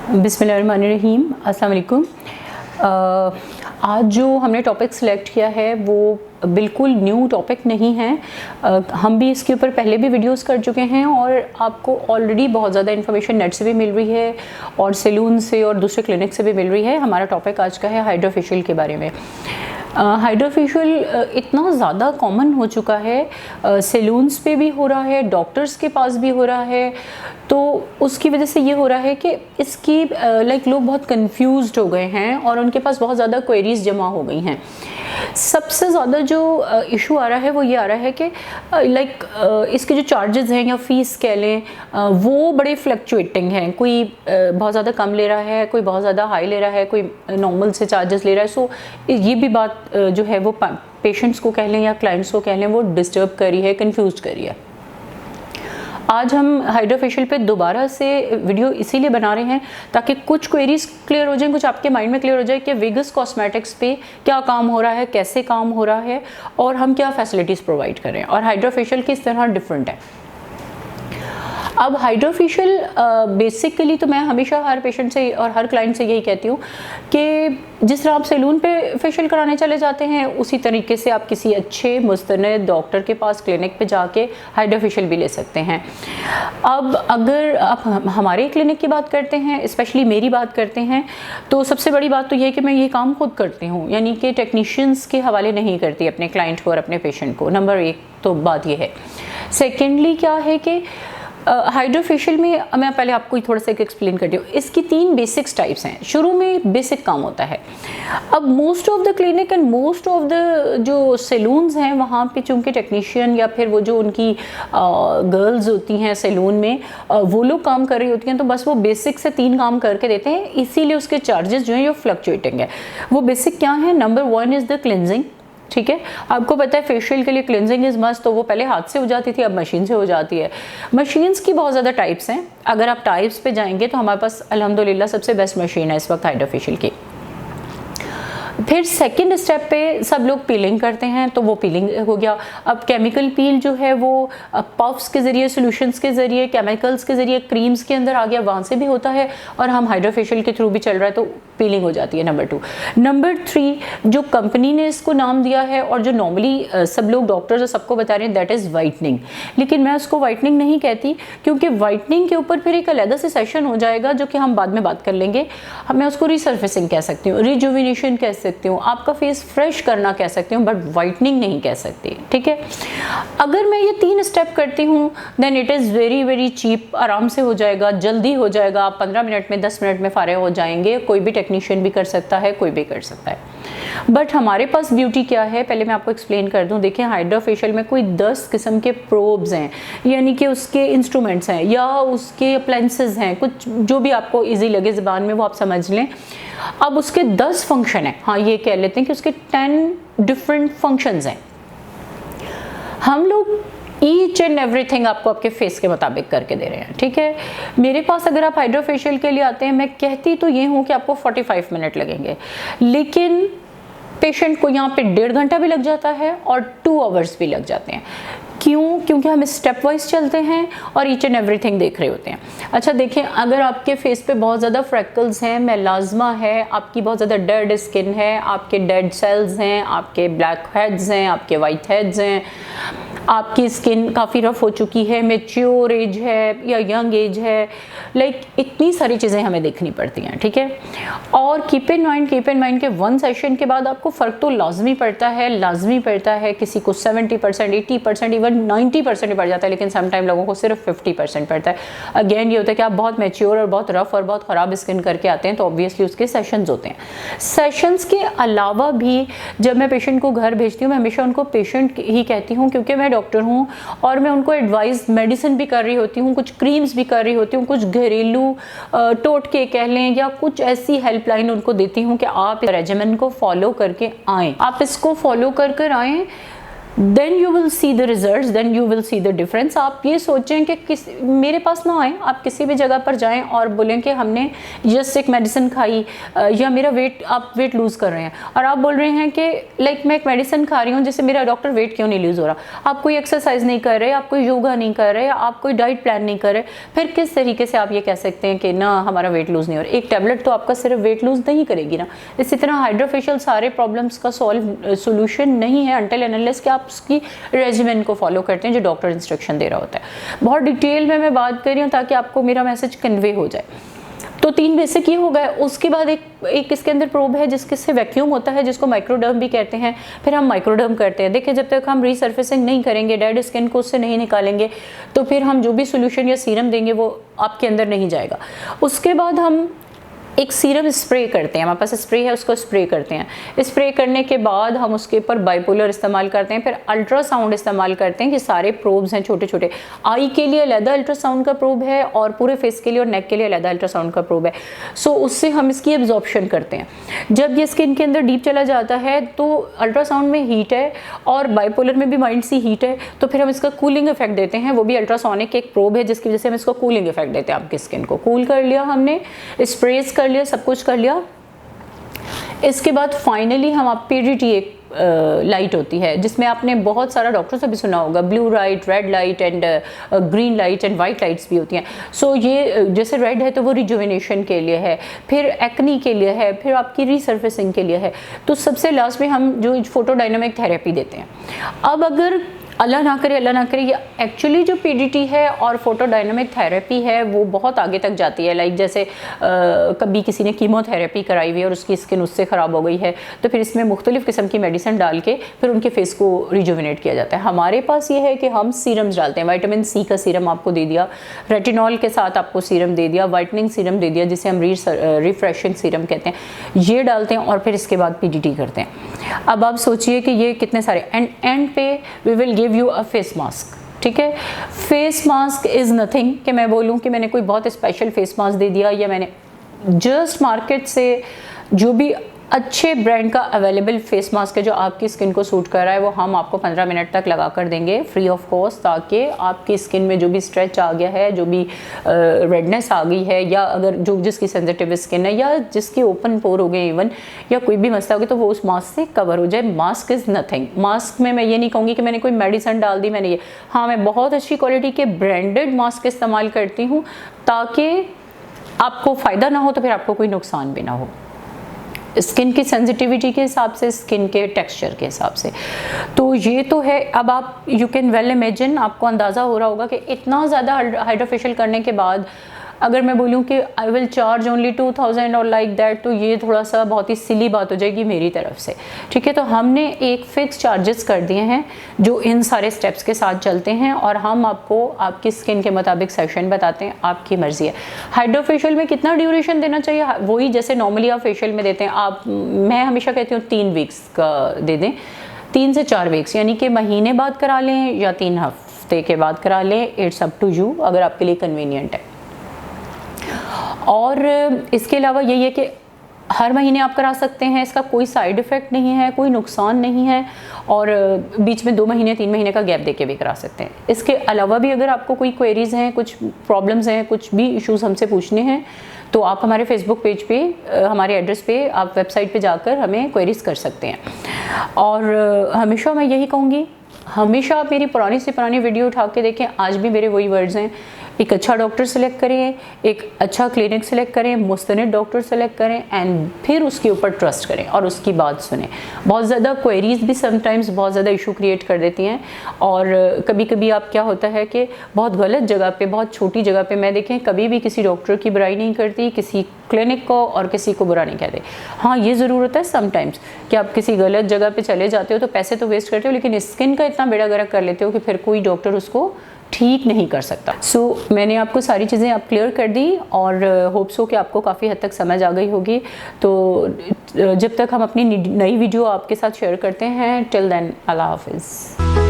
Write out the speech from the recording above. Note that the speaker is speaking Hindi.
बिस्मिल्लाहिर्रहमानिर्रहीम, अस्सलाम वालेकुम। आज जो हमने टॉपिक सिलेक्ट किया है वो बिल्कुल न्यू टॉपिक नहीं है। हम भी इसके ऊपर पहले भी वीडियोस कर चुके हैं और आपको ऑलरेडी बहुत ज़्यादा इन्फॉर्मेशन नेट से भी मिल रही है और सैलून से और दूसरे क्लिनिक से भी मिल रही है। हमारा टॉपिक आज का है हाइड्रा फेशियल के बारे में। हाइड्रा फेशियल इतना ज़्यादा कॉमन हो चुका है, सैलून्स पे भी हो रहा है, डॉक्टर्स के पास भी हो रहा है, तो उसकी वजह से ये हो रहा है कि इसकी लोग बहुत कंफ्यूज्ड हो गए हैं और उनके पास बहुत ज़्यादा क्वेरीज जमा हो गई हैं। सबसे ज़्यादा जो इशू आ रहा है वो ये आ रहा है कि इसके जो चार्जेस हैं या फ़ीस कह लें वो बड़े फ्लक्चुएटिंग हैं। कोई बहुत ज़्यादा कम ले रहा है, कोई बहुत ज़्यादा हाई ले रहा है, कोई नॉर्मल से चार्जेस ले रहा है। सो ये भी बात जो है वो पेशेंट्स को कह लें या क्लाइंट्स को कह लें वो डिस्टर्ब कर रही है, कन्फ्यूज कर रही है। आज हम हाइड्रा फेशियल पे दोबारा से वीडियो इसीलिए बना रहे हैं ताकि कुछ क्वेरीज क्लियर हो जाएं, कुछ आपके माइंड में क्लियर हो जाए कि विगस कॉस्मेटिक्स पे क्या काम हो रहा है, कैसे काम हो रहा है और हम क्या फैसिलिटीज़ प्रोवाइड कर रहे हैं और हाइड्रा फेशियल किस तरह डिफरेंट है। अब हाइड्रा फेशियल बेसिकली तो मैं हमेशा हर पेशेंट से और हर क्लाइंट से यही कहती हूँ कि जिस तरह आप सैलून पे फेशियल कराने चले जाते हैं उसी तरीके से आप किसी अच्छे मुस्तनद डॉक्टर के पास क्लिनिक पे जाके हाइड्रा फेशियल भी ले सकते हैं। अब अगर आप हमारे क्लिनिक की बात करते हैं, स्पेशली मेरी बात करते हैं, तो सबसे बड़ी बात तो ये है कि मैं ये काम खुद करती हूँ, यानी कि टेक्नीशियंस के हवाले नहीं करती अपने क्लाइंट को और अपने पेशेंट को। नंबर एक तो बात ये है। सेकेंडली क्या है कि हाइड्रा फेशियल में मैं पहले आपको थोड़ा सा एक्सप्लेन करती हूँ। इसकी 3 बेसिक टाइप्स हैं। शुरू में बेसिक काम होता है। अब most of the clinic and most of the जो सैलून्स हैं वहाँ पे चूँकि टेक्नीशियन या फिर वो जो उनकी गर्ल्स होती हैं सैलून में वो लोग काम कर रही होती हैं, तो बस वो बेसिक से 3 काम करके देते हैं, इसीलिए उसके चार्जेस जो हैं वो फ्लक्चुएटिंग है। वो बेसिक क्या है? Number 1 is the cleansing. ठीक है, आपको पता है फेशियल के लिए क्लिनजिंग इज मस्ट, तो वो पहले हाथ से हो जाती थी, अब मशीन से हो जाती है। मशीन्स की बहुत ज़्यादा टाइप्स हैं। अगर आप टाइप्स पे जाएंगे तो हमारे पास अल्हम्दुलिल्लाह सबसे बेस्ट मशीन है इस वक्त हाइड्रा फेशियल की। फिर सेकंड स्टेप पे सब लोग पीलिंग करते हैं, तो वो पीलिंग हो गया। अब केमिकल पील जो है वो पफ्स के ज़रिए, सॉल्यूशंस के ज़रिए, केमिकल्स के ज़रिए, क्रीम्स के अंदर आ गया, वहाँ से भी होता है और हम हाइड्रा फेशियल के थ्रू भी चल रहा है, तो पीलिंग हो जाती है। नंबर 2। नंबर 3 जो कंपनी ने इसको नाम दिया है और जो नॉर्मली सब लोग डॉक्टर्स और सबको बता रहे हैं, दैट इज़ वाइटनिंग। लेकिन मैं उसको वाइटनिंग नहीं कहती, क्योंकि वाइटनिंग के ऊपर फिर एक अलग से सेशन हो जाएगा जो कि हम बाद में बात कर लेंगे। मैं उसको रिसर्फेसिंग कह सकती हूँ, रिजुविनेशन कह सकती हूँ, आपका फेस फ्रेश करना कह सकती हूँ, बट वाइटनिंग नहीं कह सकती। ठीक है, अगर मैं ये 3 स्टेप करती हूँ then it is very very cheap, आराम से हो जाएगा, जल्दी हो जाएगा। आप 15 मिनट में 10 मिनट में फारिग हो जाएंगे। कोई भी टेक्नीशियन भी कर सकता है, कोई भी कर सकता है। बट हमारे पास ब्यूटी क्या है पहले मैं आपको एक्सप्लेन कर दूं। देखिए, हाइड्रा फेशियल में कोई 10 किस्म के प्रोब्स हैं, यानी कि उसके इंस्ट्रूमेंट्स हैं या उसके अप्लायंसेस हैं, कुछ जो भी आपको इजी लगे ज़बान में वो आप समझ लें। अब उसके 10 फंक्शन हैं, हाँ ये कह लेते हैं कि उसके 10 डिफरेंट फंक्शंस हैं। हम लोग ईच एंड एवरीथिंग आपको आपके फेस के मुताबिक करके दे रहे हैं। ठीक है, मेरे पास अगर आप हाइड्रा फेशियल के लिए आते हैं, मैं कहती तो ये हूँ कि आपको 45 मिनट लगेंगे, लेकिन पेशेंट को यहाँ पे 1.5 घंटा भी लग जाता है और 2 आवर्स भी लग जाते हैं। क्यों? क्योंकि हम स्टेप वाइज चलते हैं और ईच एंड एवरीथिंग देख रहे होते हैं। अच्छा देखिए, अगर आपके फेस पे बहुत ज़्यादा फ्रैकल्स हैं, मेलाज्मा है, आपकी बहुत ज़्यादा डेड स्किन है, आपके डेड सेल्स हैं, आपके ब्लैक हेड्स हैं, आपके वाइट हेड्स हैं, आपकी स्किन काफ़ी रफ हो चुकी है, मैच्योर एज है या यंग एज है, इतनी सारी चीज़ें हमें देखनी पड़ती हैं। ठीक है, और कीप इन माइंड के 1 सेशन के बाद आपको फ़र्क तो लाजमी पड़ता है। किसी को 70%, 80%, इवन 90% भी पड़ जाता है, लेकिन समटाइम लोगों को सिर्फ 50% पड़ता है। अगेन ये होता है कि आप बहुत मैच्योर और बहुत रफ और बहुत ख़राब स्किन करके आते हैं, तो ऑब्वियसली उसके सेशंस होते हैं। सेशंस के अलावा भी जब मैं पेशेंट को घर भेजती हूँ, मैं हमेशा उनको पेशेंट ही कहती हूँ, क्योंकि मैं डॉक्टर हूँ और मैं उनको एडवाइस मेडिसिन भी कर रही होती हूँ, कुछ क्रीम्स भी कर रही होती हूँ, कुछ घरेलू टोटके कह लें या कुछ ऐसी हेल्पलाइन उनको देती हूँ कि आप रेजिमेंट को फॉलो करके आएँ, आप इसको फॉलो कर आएँ। Then you will see the results, then you will see the difference. आप ये सोचें कि मेरे पास ना आए, आप किसी भी जगह पर जाएं और बोलें कि हमने जस्ट एक मेडिसिन खाई या मेरा वेट, आप वेट लूज़ कर रहे हैं और आप बोल रहे हैं कि लाइक मैं एक मेडिसिन खा रही हूँ जिससे मेरा डॉक्टर वेट क्यों नहीं लूज़ हो रहा। आप कोई एक्सरसाइज नहीं कर रहे, आप कोई योगा नहीं कर रहे, आप कोई डाइट प्लान नहीं कर रहे, फिर किस तरीके से आप ये कह सकते हैं कि ना हमारा वेट लूज़ नहीं हो रहा। एक टैबलेट तो आपका सिर्फ वेट लूज़ नहीं करेगी ना। इसी तरह हाइड्रोफेशियल सारे प्रॉब्लम्स का सोल्यूशन नहीं है अनटिल एंड अनलेस कि आप उसकी रेजिमेन को फॉलो करते हैं जो डॉक्टर इंस्ट्रक्शन दे रहा होता है। बहुत डिटेल में मैं बात कर रही हूँ ताकि आपको मेरा मैसेज कन्वे हो जाए। तो 3 बेसिक ये हो गए। उसके बाद एक इसके अंदर प्रोब है जिसके से वैक्यूम होता है, जिसको माइक्रोडर्म भी कहते हैं। फिर हम माइक्रोडर्म करते हैं। देखिए, जब तक हम रीसर्फेसिंग नहीं करेंगे, डेड स्किन को उससे नहीं निकालेंगे, तो फिर हम जो भी सोल्यूशन या सीरम देंगे वो आपके अंदर नहीं जाएगा। उसके बाद हम एक सीरम स्प्रे करते हैं, हमारे पास स्प्रे है, उसको स्प्रे करते हैं। स्प्रे करने के बाद हम उसके ऊपर बाइपोलर इस्तेमाल करते हैं, फिर अल्ट्रासाउंड इस्तेमाल करते हैं कि सारे प्रोब्स हैं छोटे छोटे। आई के लिए अलग अल्ट्रासाउंड का प्रोब है और पूरे फेस के लिए और नेक के लिए अलग अल्ट्रासाउंड का प्रोब है। सो उससे हम इसकी एब्जॉर्प्शन करते हैं। जब ये स्किन के अंदर डीप चला जाता है तो अल्ट्रासाउंड में हीट है और बाइपोलर में भी माइल्ड सी हीट है, तो फिर हम इसका कूलिंग इफेक्ट देते हैं। वो भी अल्ट्रासोनिक एक प्रोब है जिसकी वजह से हम इसको कूलिंग इफेक्ट देते हैं। आपकी स्किन को कूल कर लिया हमने, स्प्रेस कर लिया, सब कुछ कर लिया। इसके बाद फाइनली हम आप PDT एक लाइट होती है जिसमें आपने बहुत सारा डॉक्टर से भी सुना होगा, blue light, red light and green light and white lights भी होती हैं। सो ये जैसे रेड है तो वो रिजुविनेशन के लिए है, फिर एक्नी के लिए है, फिर आपकी रीसर्फेसिंग के लिए है। तो सबसे लास्ट में हम जो फोटोडायनामिक थेरेपी देते हैं। अब अगर अल्लाह ना करे ये एक्चुअली जो PDT है और फोटोडायनामिक थेरेपी है वो बहुत आगे तक जाती है। लाइक जैसे कभी किसी ने कीमोथेरेपी कराई हुई है और उसकी स्किन उससे ख़राब हो गई है, तो फिर इसमें मुख्तलिफ़ किस्म की मेडिसिन डाल के फिर उनके फेस को रिजुविनेट किया जाता है। हमारे पास ये है कि हम सीरम्स डालते हैं। विटामिन C का सीरम आपको दे दिया, रेटिनॉल के साथ आपको सीरम दे दिया, वाइटनिंग सीरम दे दिया जिसे हम रिफ्रेशिंग सीरम कहते हैं, ये डालते हैं और फिर इसके बाद PDT करते हैं। अब आप सोचिए कि ये कितने सारे एंड पे we will give you a face mask. ठीक है, फेस मास्क इज़ नथिंग कि मैं बोलूँ कि मैंने कोई बहुत स्पेशल फेस मास्क दे दिया, या मैंने जस्ट मार्केट से जो भी अच्छे ब्रांड का अवेलेबल फेस मास्क है जो आपकी स्किन को सूट कर रहा है वो हम आपको 15 मिनट तक लगा कर देंगे फ्री ऑफ कॉस्ट, ताकि आपकी स्किन में जो भी स्ट्रेच आ गया है, जो भी रेडनेस आ गई है, या अगर जो जिसकी सेंसिटिव स्किन है या जिसके ओपन पोर हो गए इवन, या कोई भी मसला हो गया, तो वो उस मास्क से कवर हो जाए। Mask is nothing. मास्क में मैं ये नहीं कहूँगी कि मैंने कोई मेडिसिन डाल दी, मैंने ये, हाँ मैं बहुत अच्छी क्वालिटी के ब्रांडेड मास्क इस्तेमाल करती हूँ ताकि आपको फ़ायदा ना हो तो फिर आपको कोई नुकसान भी ना हो, स्किन की सेंसिटिविटी के हिसाब से, स्किन के टेक्सचर के हिसाब से। तो ये तो है। अब आप यू कैन वेल इमेजिन, आपको अंदाज़ा हो रहा होगा कि इतना ज़्यादा हाइड्रोफेशियल करने के बाद अगर मैं बोलूँ कि आई विल चार्ज ओनली 2000 और लाइक दैट, तो ये थोड़ा सा बहुत ही सिली बात हो जाएगी मेरी तरफ से। ठीक है, तो हमने एक फ़िक्स चार्जेस कर दिए हैं जो इन सारे स्टेप्स के साथ चलते हैं और हम आपको आपकी स्किन के मुताबिक सेशन बताते हैं, आपकी मर्ज़ी है। हाइड्रोफेशियल में कितना ड्यूरेशन देना चाहिए, वही जैसे नॉर्मली आप फेशियल में देते हैं। आप, मैं हमेशा कहती हूँ 3 वीक्स का दे दें, 3 से 4 वीक्स, यानी कि महीने बाद करा लें या 3 हफ्ते के बाद करा लें। इट्स अप टू यू, अगर आपके लिए कन्वीनियंट है। और इसके अलावा यही है कि हर महीने आप करा सकते हैं, इसका कोई साइड इफ़ेक्ट नहीं है, कोई नुकसान नहीं है, और बीच में 2 महीने 3 महीने का गैप देके भी करा सकते हैं। इसके अलावा भी अगर आपको कोई क्वेरीज़ हैं, कुछ प्रॉब्लम्स हैं, कुछ भी इश्यूज़ हमसे पूछने हैं, तो आप हमारे फेसबुक पेज पे, हमारे एड्रेस पे, आप वेबसाइट पे जाकर हमें क्वेरीज़ कर सकते हैं। और हमेशा मैं यही कहूँगी, हमेशा आप मेरी पुरानी से पुरानी वीडियो उठा के देखें, आज भी मेरे वही वर्ड्स हैं। एक अच्छा डॉक्टर सेलेक्ट करें, एक अच्छा क्लिनिक सेलेक्ट करें, मुस्तनिद डॉक्टर सेलेक्ट करें, एंड फिर उसके ऊपर ट्रस्ट करें और उसकी बात सुनें। बहुत ज़्यादा क्वेरीज़ भी समटाइम्स बहुत ज़्यादा इशू क्रिएट कर देती हैं, और कभी कभी आप क्या होता है कि बहुत गलत जगह पे, बहुत छोटी जगह पे, मैं देखें कभी भी किसी डॉक्टर की बुराई नहीं करती, किसी क्लिनिक को और किसी को बुरा नहीं कहते। हाँ, ये ज़रूर होता है समटाइम्स कि आप किसी गलत जगह पर चले जाते हो तो पैसे तो वेस्ट करते हो, लेकिन स्किन का इतना बेड़ा गर्क कर लेते हो कि फिर कोई डॉक्टर उसको ठीक नहीं कर सकता। सो मैंने आपको सारी चीज़ें आप क्लियर कर दी, और होप्स हो कि आपको काफ़ी हद तक समझ आ गई होगी। तो जब तक हम अपनी नई वीडियो आपके साथ शेयर करते हैं, टिल देन अल्लाह हाफिज़।